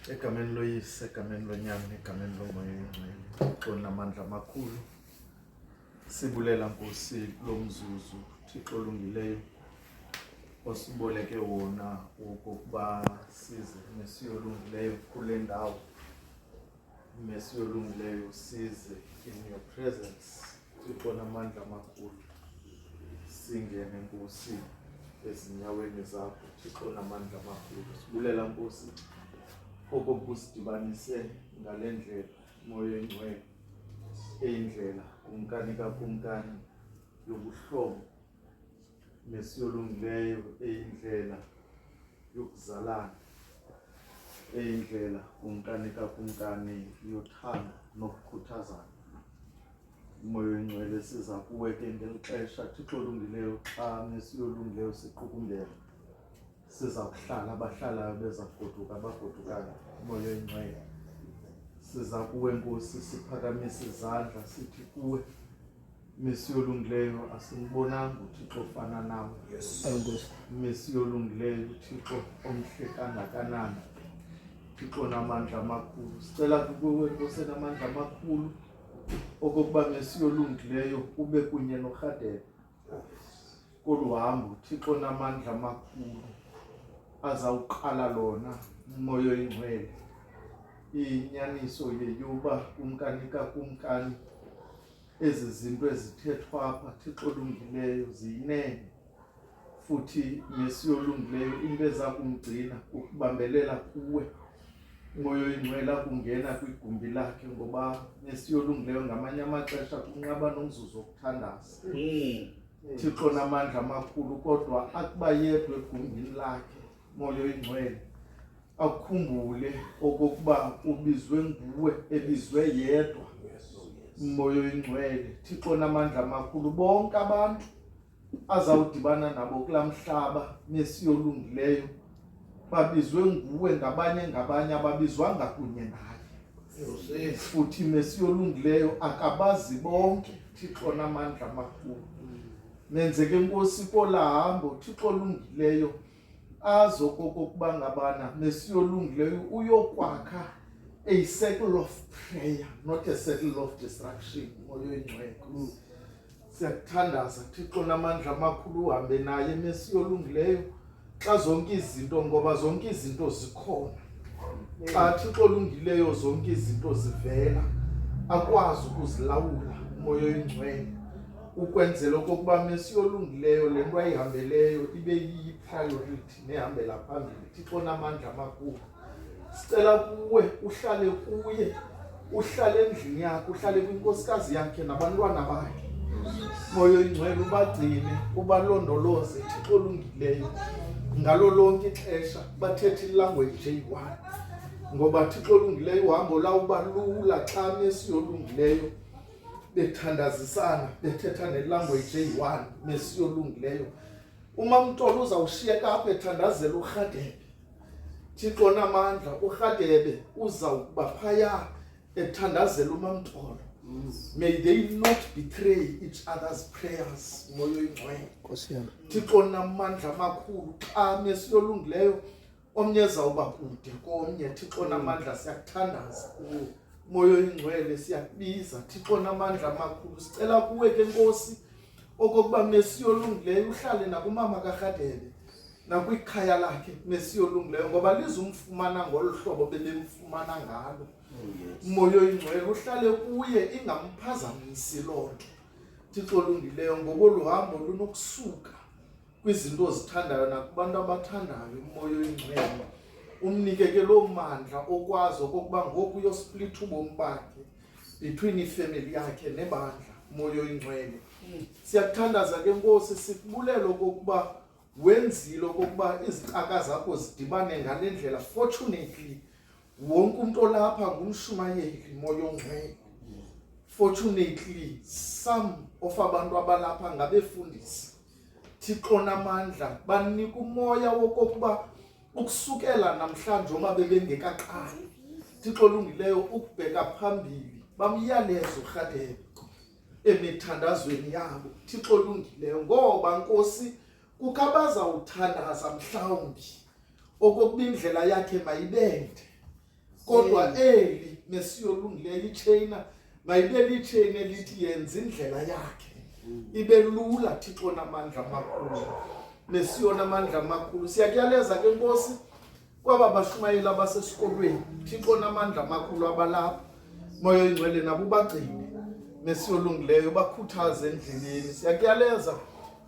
Egameni loyise, egameni lonyana, egameni lomoya oyingcwele, khona amandla amakhulu. Sibulela Nkosi lo mzuzu Thixo olungileyo osiboleke wona ukuba size mesiyolungileyo kule ndawo, mesiyolungileyo size in your presence. Thixo namandla amakhulu, singene Nkosi ezinyaweni zakho. Thixo namandla amakhulu, sibulela Nkosi okokusidibanise ngale ndlela moya oyingcwele, eyindlela kumkani kakumkani yobuhlobo mesiyolungileyo, eyindlela yokuzalana, eyindlela kumkani kakumkani yothando nokukhuthazana. Moya oyingcwele siza kuwe ke ngeli xesha Thixo olungileyo, xa mesiyolungileyo siqukumbele siza kuhlala abahlalayo beza kugoduka abagodukayo. Moya oyingcwele siza kuwe Nkosi, siphakamise izandla sithi kuwe mesiyolungileyo, asimbonanga uThixo ofana nawe. Mesiyolungileyo uThixo omhle kangakanani, Thixo namandla amakhulu, sicela kuwe Nkosi namandla amakhulu okokuba mesiyolungileyo ube kunye noRhadebe kolu hambo. Thixo namandla amakhulu azawuqala lona moya oyingcwele, inyaniso yeyoba kumkani kakumkani ezi zinto ezithethwa apha Thixo olungileyo ziyinene, futhi mesiyolungileyo into eza kumgcina ukubambelela kuwe. Moya oyingcwele akungena kwigumbi lakhe, ngoba mesiyolungileyo ngamanye amaxesha kunqaba nomzuzu wokuthandaza. Thixo namandla amakhulu, kodwa akuba yedwa egumbini lakhe moya oyingcwele, akhumbule okokuba ubizwe nguwe, ebizwe yedwa moya oyingcwele. Thixo namandla amakhulu, bonke abantu azawudibana nabo kulaa mhlaba mesiyolungileyo babizwe nguwe, ngabanye ababizwanga kunye naye, futhi mesiyolungileyo akabazi bonke. Thixo namandla amakhulu, nenzeke Nkosi kola hambo Thixo olungileyo azo kokokuba ngabana mesiyolungileyo uyokwakha a circle of prayer, not a circle of distraction. Moya oyingcwele siyakuthandaza Thixo namandla amakhulu, uhambe naye mesiyolungileyo xa zonke izinto, ngoba zonke izinto zikhona. Xa Thixo olungileyo zonke izinto zivela, akwazi ukuzilawula moya oyingcwele, ukwenzela okokuba mesiyolungileyo le nto ayihambeleyo ibe yiyi-priority nehambela phambili. Thixo namandla amakhulu, sicela kuwe uhlale kuye, uhlale endlini yakhe, uhlale kwinkosikazi yakhe nabantwana bakhe. Moya oyingcwele ubagcine, ubalondoloze Thixo olungileyo ngalo lonke ixesha, bathethe ilanguage eyi-one, ngoba Thixo olungileyo uhambo lawuba lula xa mesiyolungileyo bethandazisana, bethetha nelanguage eyi-one mesiyolungileyo. uMamTolo uzawushiyeka apha ethandazela uRhadebe. Thixo namandla, uRhadebe uzawuba phaya ethandazela uMamTolo. May they not betray each other's prayers. Moya oyingcwele, Thixo namandla amakhulu, xa mesiyolungileyo omnye zawuba kude komnye. Thixo namandla siyakuthandaza, moya oyingcwele siyakubiza Thixo namandla amakhulu, sicela kuwe ke Nkosi okokuba Mesiya olungileyo uhlale nakumama kaRadebe nakwikhaya lakhe Mesiya olungileyo ngoba lizumfumana ngolhlobo bebemfumana ngalo. Moya oyingcwele uhlale kuye ingamphazamisi lonto. Thixo olungileyo ngoba oluhambo lunokusuka kwizinto ozithandayo nakubantu abathandayo. Moya oyingcwele umnike ke lo mandla okwazi okokuba ngoku uyosplitha ubomi bakhe between ifamily yakhe nebandla. Moya oyingcwele siyakuthandaza ke Nkosi, sikubulela okokuba wenzile okokuba izixaka zakho zidibane ngale ndlela. Fortunately wonke umuntu olapha ngumshumayeli. Moya ongcwele fortunately some of abantu abalapha ngabefundisi. Thixo namandla banika umoya wokokuba ukusukela namhlanje oba bebengekaqali Thixo olungileyo ukubheka phambili bamyaleza uRadebe emithandazweni yabo. Thixo olungileyo ngoba Nkosi kukabaza uthandaza mhlawumbi okokuba indlela yakhe mayibende, kodwa eli Mesiya olungileyo ichayina mayibe lichain elithi yenza indlela yakhe ibe lula. Thixo namandla amakhulu, Mesiya namandla amakhulu, siyakuyaleza ke Nkosi kwaba bashumayeli abasesikolweni. Thixo namandla amakhulu abalapha, Moya oyingcwele nabo ubagcine Mesiya olungileyo bakhuthaze endleleni. Siyakuyaleza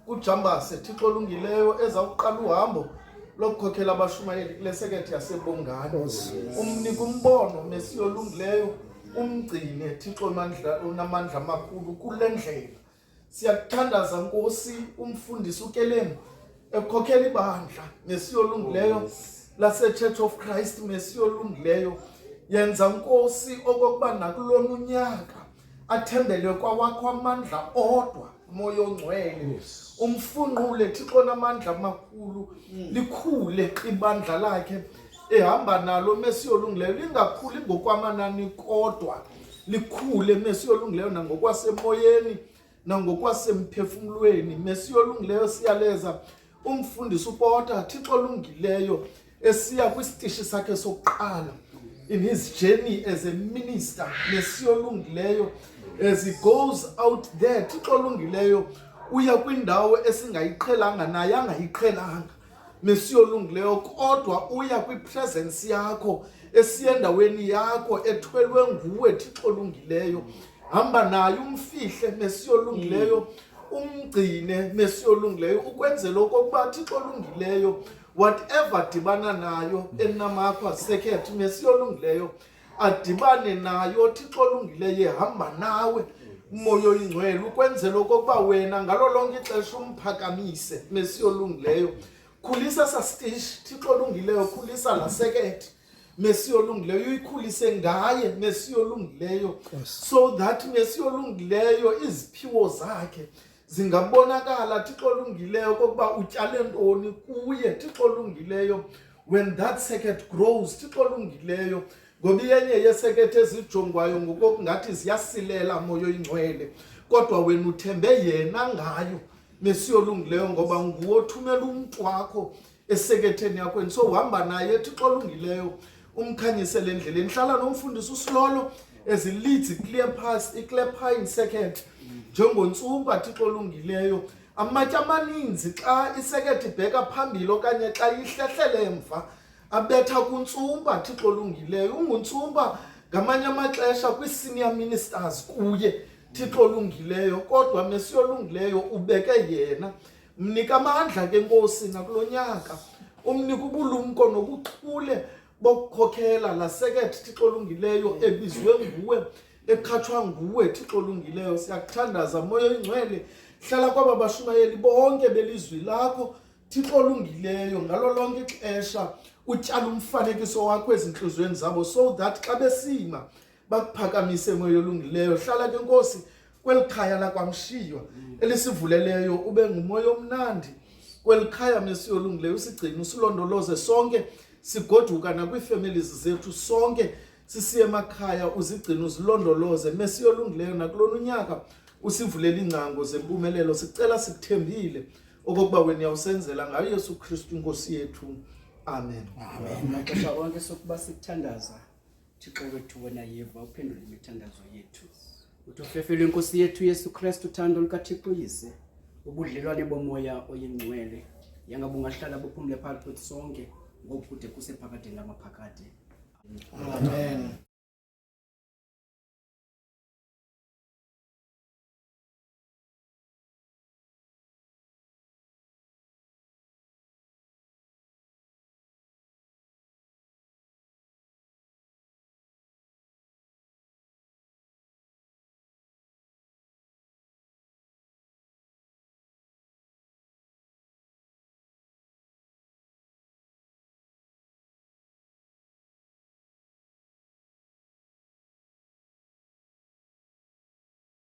kuJambase Thixo olungileyo ezawuqala uhambo lokukhokhela abashumayeli kule sekethe yaseBongane. Umnika umbono Mesiya olungileyo, umgcine Thixo namandla amakhulu kule ndlela. Siyakuthandaza Nkosi umfundisi uKelemu ekhokhela ibandla Mesiya olungileyo lase Church of Christ. Mesiya olungileyo yenza Nkosi okokuba nakulona unyaka athembele kwawakho amandla odwa. Moya ongcwele umfunqule Thixo namandla amakhulu, likhule ibandla lakhe ehamba nalo Mesiya olungileyo, lingakhuli ngokwamanani kodwa likhule Mesiya olungileyo nangokwasemoyeni nangokwasemphefumulweni. Mesiya olungileyo siyaleza umfundisi uPota Thixo olungileyo esiya kwisitishi sakhe sokuqala in his journey as a minister. Mesiya olungileyo as he goes out there Thixo olungileyo uya kwindawo esingayiqhelanga naye angayiqhelanga. Mesiya olungileyo kodwa uya kwipresence yakho esiyendaweni yakho ethwelwe nguwe Thixo olungileyo. Hamba naye umfihle Mesiya olungileyo, umgcine Mesiya olungileyo ukwenzela okokuba Thixo olungileyo whatever dibana nayo enamakho sekhethi Mesiya olungileyo adibane nayo Thixo olungileyo ehamba nawe. Moya oyingcwele ukwenzela okokuba wena ngalo lonke ixesha umphakamise Mesiya olungileyo. Khulisa sasitishi Thixo olungileyo, khulisa la sekethe Mesiya olungileyo, uyikhulise ngaye Mesiya olungileyo, so that Mesiya olungileyo iziphiwo zakhe zingabonakala Thixo olungileyo kokuba utyale ntoni kuye Thixo olungileyo. When that circuit grows Thixo olungileyo, ngoba yenye yesekethe ezijongwayo ngokungathi ziyasilela Moya oyingcwele, kodwa wena uthembe yena ngayo Mesiya olungileyo ngoba nguwe othumela umntu wakho eseketheni yakho. So uhamba naye Thixo olungileyo umkhanyisele endleleni. Hlala nomfundisi uSilolo as he leads iClearpine Circuit njengoNtsumba Thixo olungileyo. Amatye amaninzi xa isekethe ibheka phambili okanye xa ihlehlele emva abetha kuNtsumba Thixo olungileyo. UnguNtsumba ngamanye amaxesha kwi-senior ministers kuye Thixo olungileyo, kodwa Mesiya olungileyo ubeke yena. Mnika amandla ke Nkosi nakulonyaka, umnika ubulumko nobuchule bokukhokhela la sekethe Thixo olungileyo ebizwe nguwe, ekhatshwa nguwe Thixo olungileyo. Siyakuthandaza Moya oyingcwele, hlala kwaba bashumayeli bonke belizwi lakho Thixo olungileyo ngalo lonke ixesha utyala umfanekiso wakho ezinhlizweni zabo, so that xa besima bakuphakamise Moya olungileyo. Hlala ke Nkosi kweli khaya lakwaMshiywa elisivuleleyo, ube ngumoya omnandi kweli khaya Mesiya olungileyo. Usigcine usilondoloze sonke sigoduka nakwiifamilies zethu, sonke sisiye emakhaya uzigcine uzilondoloze Mesiya olungileyo. Nakulona unyaka usivulela iingcango zempumelelo, sicela sikuthembile okokuba wena uyawusenzela ngayo Yesu Kristu Nkosi yethu. Amen. Amen. Maxesha onke sokuba sikuthandaza Thixo wethu, wena yeva uphendule imithandazo yethu. Uthofefele Nkosi yethu Yesu Kristu, uthando lukaThixo uyise ubudlelwane bomoya oyingcwele yangabe ungahlala buphumule phakathi kwethu sonke ngokude kusephakade namaphakade. Amen.